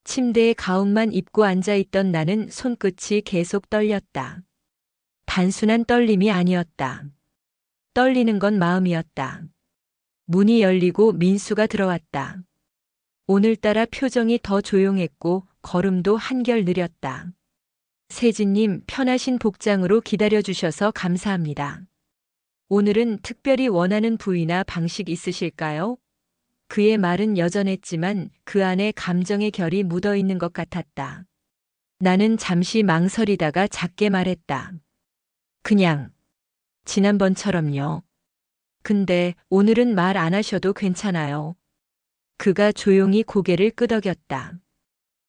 침대에 가운만 입고 앉아있던 나는 손끝이 계속 떨렸다. 단순한 떨림이 아니었다. 떨리는 건 마음이었다. 문이 열리고 민수가 들어왔다. 오늘따라 표정이 더 조용했고 걸음도 한결 느렸다. 세진님, 편하신 복장으로 기다려주셔서 감사합니다. 오늘은 특별히 원하는 부위나 방식 있으실까요? 그의 말은 여전했지만 그 안에 감정의 결이 묻어 있는 것 같았다. 나는 잠시 망설이다가 작게 말했다. 그냥 지난번처럼요. 근데 오늘은 말 안 하셔도 괜찮아요. 그가 조용히 고개를 끄덕였다.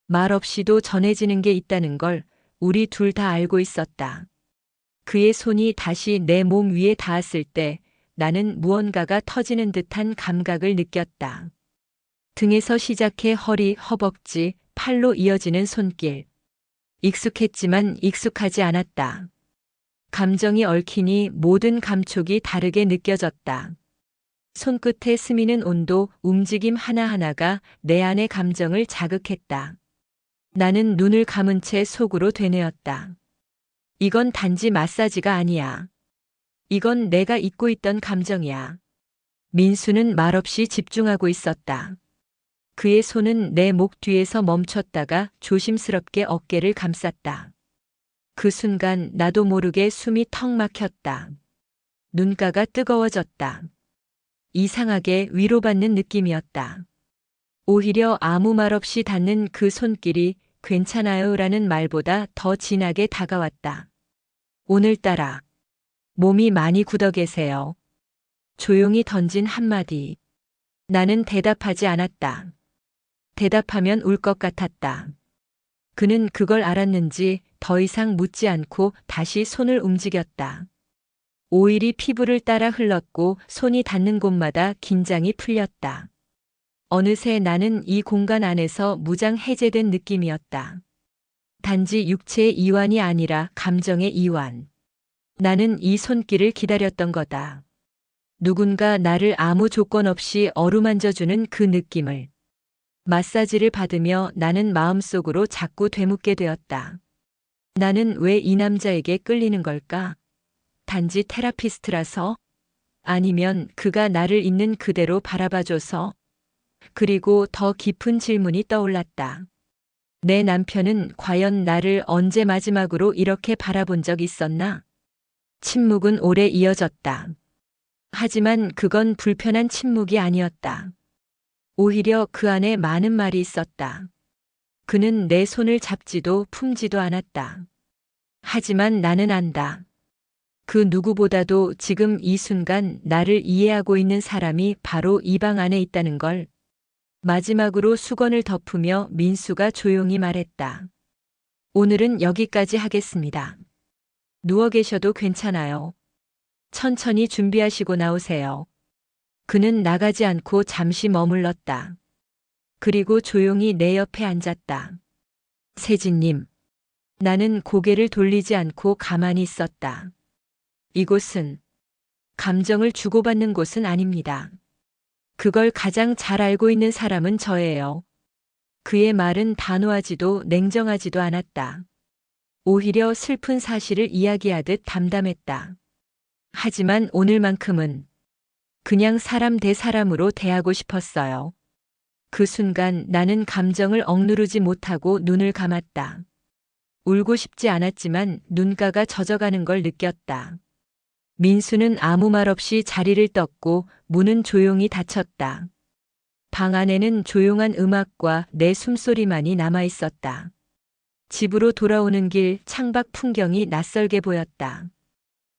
말 없이도 전해지는 게 있다는 걸 우리 둘 다 알고 있었다. 그의 손이 다시 내 몸 위에 닿았을 때 나는 무언가가 터지는 듯한 감각을 느꼈다. 등에서 시작해 허리, 허벅지, 팔로 이어지는 손길. 익숙했지만 익숙하지 않았다. 감정이 얽히니 모든 감촉이 다르게 느껴졌다. 손끝에 스미는 온도, 움직임 하나하나가 내 안의 감정을 자극했다. 나는 눈을 감은 채 속으로 되뇌었다. 이건 단지 마사지가 아니야. 이건 내가 잊고 있던 감정이야. 민수는 말없이 집중하고 있었다. 그의 손은 내 목 뒤에서 멈췄다가 조심스럽게 어깨를 감쌌다. 그 순간 나도 모르게 숨이 턱 막혔다. 눈가가 뜨거워졌다. 이상하게 위로받는 느낌이었다. 오히려 아무 말 없이 닿는 그 손길이 괜찮아요 라는 말보다 더 진하게 다가왔다. 오늘따라 몸이 많이 굳어 계세요. 조용히 던진 한마디. 나는 대답하지 않았다. 대답하면 울 것 같았다. 그는 그걸 알았는지 더 이상 묻지 않고 다시 손을 움직였다. 오일이 피부를 따라 흘렀고 손이 닿는 곳마다 긴장이 풀렸다. 어느새 나는 이 공간 안에서 무장 해제된 느낌이었다. 단지 육체의 이완이 아니라 감정의 이완. 나는 이 손길을 기다렸던 거다. 누군가 나를 아무 조건 없이 어루만져주는 그 느낌을. 마사지를 받으며 나는 마음속으로 자꾸 되묻게 되었다. 나는 왜 이 남자에게 끌리는 걸까? 단지 테라피스트라서? 아니면 그가 나를 있는 그대로 바라봐줘서? 그리고 더 깊은 질문이 떠올랐다. 내 남편은 과연 나를 언제 마지막으로 이렇게 바라본 적 있었나? 침묵은 오래 이어졌다. 하지만 그건 불편한 침묵이 아니었다. 오히려 그 안에 많은 말이 있었다. 그는 내 손을 잡지도 품지도 않았다. 하지만 나는 안다. 그 누구보다도 지금 이 순간 나를 이해하고 있는 사람이 바로 이 방 안에 있다는 걸. 마지막으로 수건을 덮으며 민수가 조용히 말했다. 오늘은 여기까지 하겠습니다. 누워 계셔도 괜찮아요. 천천히 준비하시고 나오세요. 그는 나가지 않고 잠시 머물렀다. 그리고 조용히 내 옆에 앉았다. 세진님. 나는 고개를 돌리지 않고 가만히 있었다. 이곳은 감정을 주고받는 곳은 아닙니다. 그걸 가장 잘 알고 있는 사람은 저예요. 그의 말은 단호하지도 냉정하지도 않았다. 오히려 슬픈 사실을 이야기하듯 담담했다. 하지만 오늘만큼은 그냥 사람 대 사람으로 대하고 싶었어요. 그 순간 나는 감정을 억누르지 못하고 눈을 감았다. 울고 싶지 않았지만 눈가가 젖어가는 걸 느꼈다. 민수는 아무 말 없이 자리를 떴고 문은 조용히 닫혔다. 방 안에는 조용한 음악과 내 숨소리만이 남아 있었다. 집으로 돌아오는 길 창밖 풍경이 낯설게 보였다.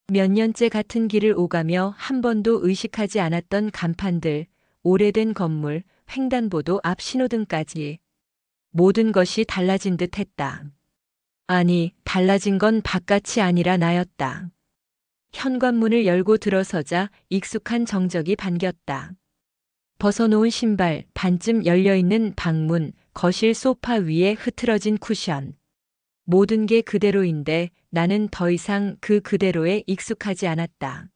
몇 년째 같은 길을 오가며 한 번도 의식하지 않았던 간판들, 오래된 건물, 횡단보도 앞 신호등까지 모든 것이 달라진 듯 했다. 아니, 달라진 건 바깥이 아니라 나였다. 현관문을 열고 들어서자 익숙한 정적이 반겼다. 벗어놓은 신발, 반쯤 열려있는 방문, 거실 소파 위에 흐트러진 쿠션. 모든 게 그대로인데 나는 더 이상 그 그대로에 익숙하지 않았다.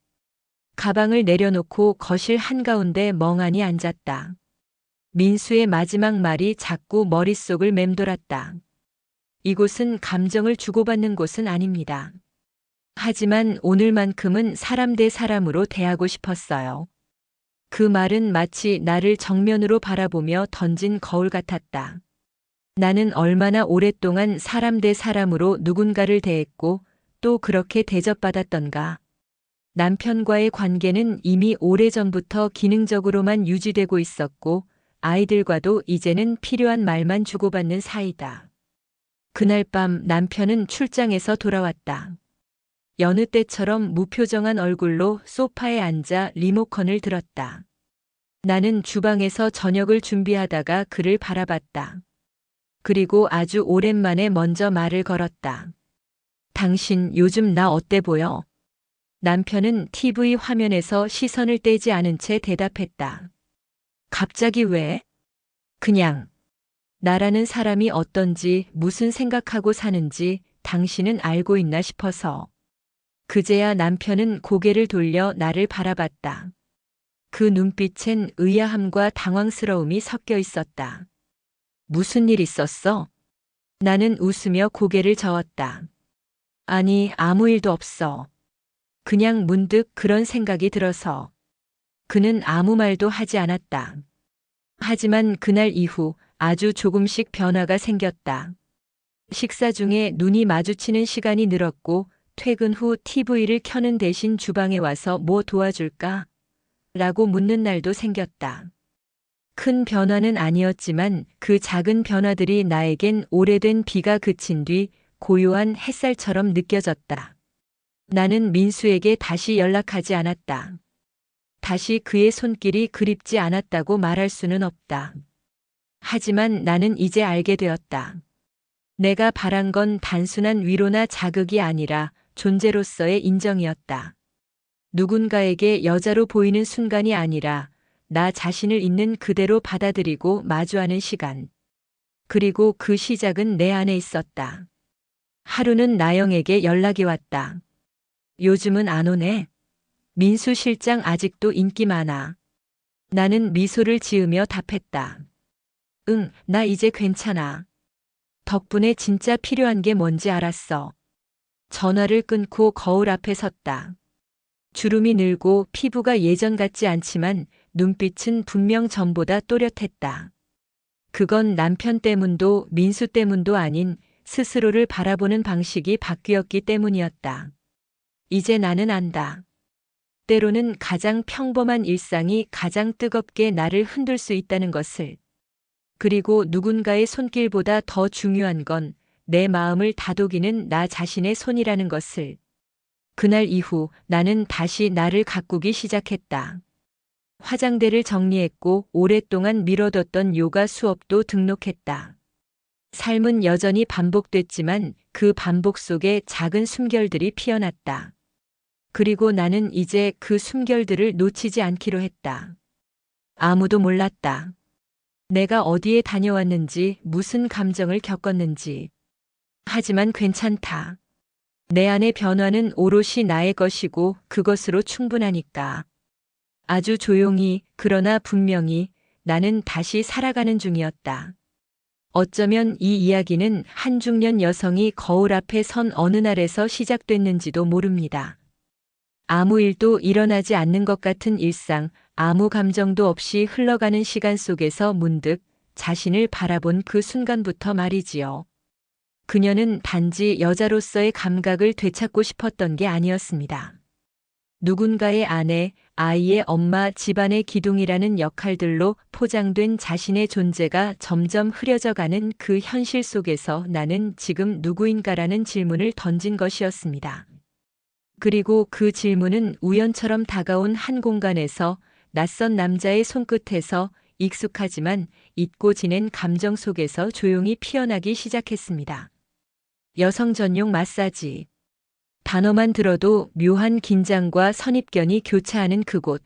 가방을 내려놓고 거실 한가운데 멍하니 앉았다. 민수의 마지막 말이 자꾸 머릿속을 맴돌았다. 이곳은 감정을 주고받는 곳은 아닙니다. 하지만 오늘만큼은 사람 대 사람으로 대하고 싶었어요. 그 말은 마치 나를 정면으로 바라보며 던진 거울 같았다. 나는 얼마나 오랫동안 사람 대 사람으로 누군가를 대했고 또 그렇게 대접받았던가. 남편과의 관계는 이미 오래전부터 기능적으로만 유지되고 있었고 아이들과도 이제는 필요한 말만 주고받는 사이다. 그날 밤 남편은 출장에서 돌아왔다. 여느 때처럼 무표정한 얼굴로 소파에 앉아 리모컨을 들었다. 나는 주방에서 저녁을 준비하다가 그를 바라봤다. 그리고 아주 오랜만에 먼저 말을 걸었다. 당신 요즘 나 어때 보여? 남편은 TV 화면에서 시선을 떼지 않은 채 대답했다. 갑자기 왜? 그냥. 나라는 사람이 어떤지 무슨 생각하고 사는지 당신은 알고 있나 싶어서. 그제야 남편은 고개를 돌려 나를 바라봤다. 그 눈빛엔 의아함과 당황스러움이 섞여 있었다. 무슨 일 있었어? 나는 웃으며 고개를 저었다. 아니, 아무 일도 없어. 그냥 문득 그런 생각이 들어서. 그는 아무 말도 하지 않았다. 하지만 그날 이후 아주 조금씩 변화가 생겼다. 식사 중에 눈이 마주치는 시간이 늘었고 퇴근 후 TV를 켜는 대신 주방에 와서 뭐 도와줄까? 라고 묻는 날도 생겼다. 큰 변화는 아니었지만 그 작은 변화들이 나에겐 오래된 비가 그친 뒤 고요한 햇살처럼 느껴졌다. 나는 민수에게 다시 연락하지 않았다. 다시 그의 손길이 그립지 않았다고 말할 수는 없다. 하지만 나는 이제 알게 되었다. 내가 바란 건 단순한 위로나 자극이 아니라 존재로서의 인정이었다. 누군가에게 여자로 보이는 순간이 아니라 나 자신을 있는 그대로 받아들이고 마주하는 시간. 그리고 그 시작은 내 안에 있었다. 하루는 나영에게 연락이 왔다. 요즘은 안 오네. 민수 실장 아직도 인기 많아. 나는 미소를 지으며 답했다. 응, 나 이제 괜찮아. 덕분에 진짜 필요한 게 뭔지 알았어. 전화를 끊고 거울 앞에 섰다. 주름이 늘고 피부가 예전 같지 않지만 눈빛은 분명 전보다 또렷했다. 그건 남편 때문도 민수 때문도 아닌 스스로를 바라보는 방식이 바뀌었기 때문이었다. 이제 나는 안다. 때로는 가장 평범한 일상이 가장 뜨겁게 나를 흔들 수 있다는 것을. 그리고 누군가의 손길보다 더 중요한 건 내 마음을 다독이는 나 자신의 손이라는 것을. 그날 이후 나는 다시 나를 가꾸기 시작했다. 화장대를 정리했고 오랫동안 미뤄뒀던 요가 수업도 등록했다. 삶은 여전히 반복됐지만 그 반복 속에 작은 숨결들이 피어났다. 그리고 나는 이제 그 숨결들을 놓치지 않기로 했다. 아무도 몰랐다. 내가 어디에 다녀왔는지, 무슨 감정을 겪었는지. 하지만 괜찮다. 내 안의 변화는 오롯이 나의 것이고 그것으로 충분하니까. 아주 조용히, 그러나 분명히 나는 다시 살아가는 중이었다. 어쩌면 이 이야기는 한 중년 여성이 거울 앞에 선 어느 날에서 시작됐는지도 모릅니다. 아무 일도 일어나지 않는 것 같은 일상, 아무 감정도 없이 흘러가는 시간 속에서 문득 자신을 바라본 그 순간부터 말이지요. 그녀는 단지 여자로서의 감각을 되찾고 싶었던 게 아니었습니다. 누군가의 아내, 아이의 엄마, 집안의 기둥이라는 역할들로 포장된 자신의 존재가 점점 흐려져가는 그 현실 속에서 나는 지금 누구인가라는 질문을 던진 것이었습니다. 그리고 그 질문은 우연처럼 다가온 한 공간에서 낯선 남자의 손끝에서 익숙하지만 잊고 지낸 감정 속에서 조용히 피어나기 시작했습니다. 여성 전용 마사지. 단어만 들어도 묘한 긴장과 선입견이 교차하는 그곳.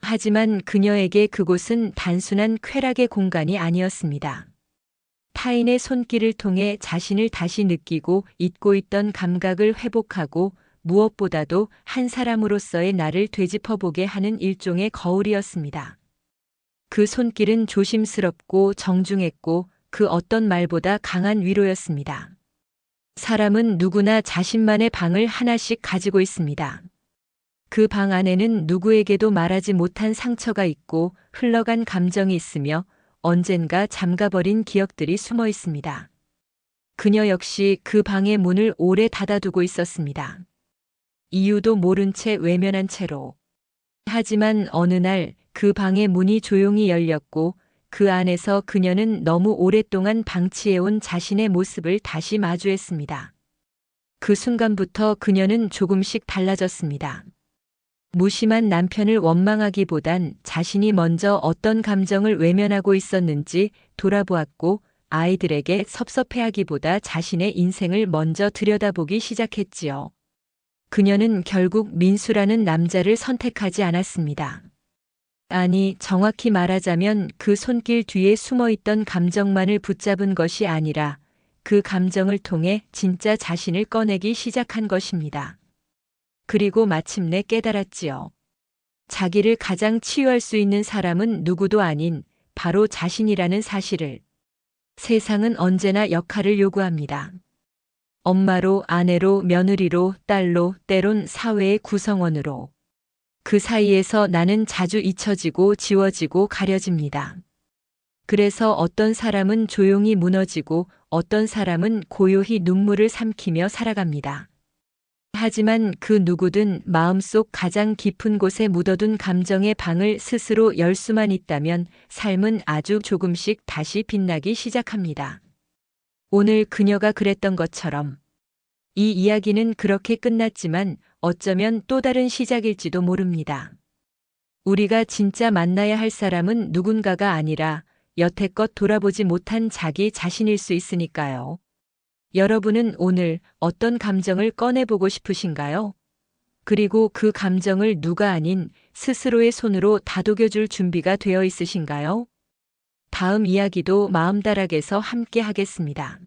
하지만 그녀에게 그곳은 단순한 쾌락의 공간이 아니었습니다. 타인의 손길을 통해 자신을 다시 느끼고 잊고 있던 감각을 회복하고 무엇보다도 한 사람으로서의 나를 되짚어보게 하는 일종의 거울이었습니다. 그 손길은 조심스럽고 정중했고 그 어떤 말보다 강한 위로였습니다. 사람은 누구나 자신만의 방을 하나씩 가지고 있습니다. 그 방 안에는 누구에게도 말하지 못한 상처가 있고 흘러간 감정이 있으며 언젠가 잠가버린 기억들이 숨어 있습니다. 그녀 역시 그 방의 문을 오래 닫아두고 있었습니다. 이유도 모른 채 외면한 채로. 하지만 어느 날 그 방의 문이 조용히 열렸고 그 안에서 그녀는 너무 오랫동안 방치해온 자신의 모습을 다시 마주했습니다. 그 순간부터 그녀는 조금씩 달라졌습니다. 무심한 남편을 원망하기보단 자신이 먼저 어떤 감정을 외면하고 있었는지 돌아보았고 아이들에게 섭섭해하기보다 자신의 인생을 먼저 들여다보기 시작했지요. 그녀는 결국 민수라는 남자를 선택하지 않았습니다. 아니, 정확히 말하자면 그 손길 뒤에 숨어있던 감정만을 붙잡은 것이 아니라 그 감정을 통해 진짜 자신을 꺼내기 시작한 것입니다. 그리고 마침내 깨달았지요. 자기를 가장 치유할 수 있는 사람은 누구도 아닌 바로 자신이라는 사실을. 세상은 언제나 역할을 요구합니다. 엄마로, 아내로, 며느리로, 딸로, 때론 사회의 구성원으로. 그 사이에서 나는 자주 잊혀지고 지워지고 가려집니다. 그래서 어떤 사람은 조용히 무너지고 어떤 사람은 고요히 눈물을 삼키며 살아갑니다. 하지만 그 누구든 마음속 가장 깊은 곳에 묻어둔 감정의 방을 스스로 열 수만 있다면 삶은 아주 조금씩 다시 빛나기 시작합니다. 오늘 그녀가 그랬던 것처럼. 이 이야기는 그렇게 끝났지만 어쩌면 또 다른 시작일지도 모릅니다. 우리가 진짜 만나야 할 사람은 누군가가 아니라 여태껏 돌아보지 못한 자기 자신일 수 있으니까요. 여러분은 오늘 어떤 감정을 꺼내보고 싶으신가요? 그리고 그 감정을 누가 아닌 스스로의 손으로 다독여줄 준비가 되어 있으신가요? 다음 이야기도 마음다락에서 함께 하겠습니다.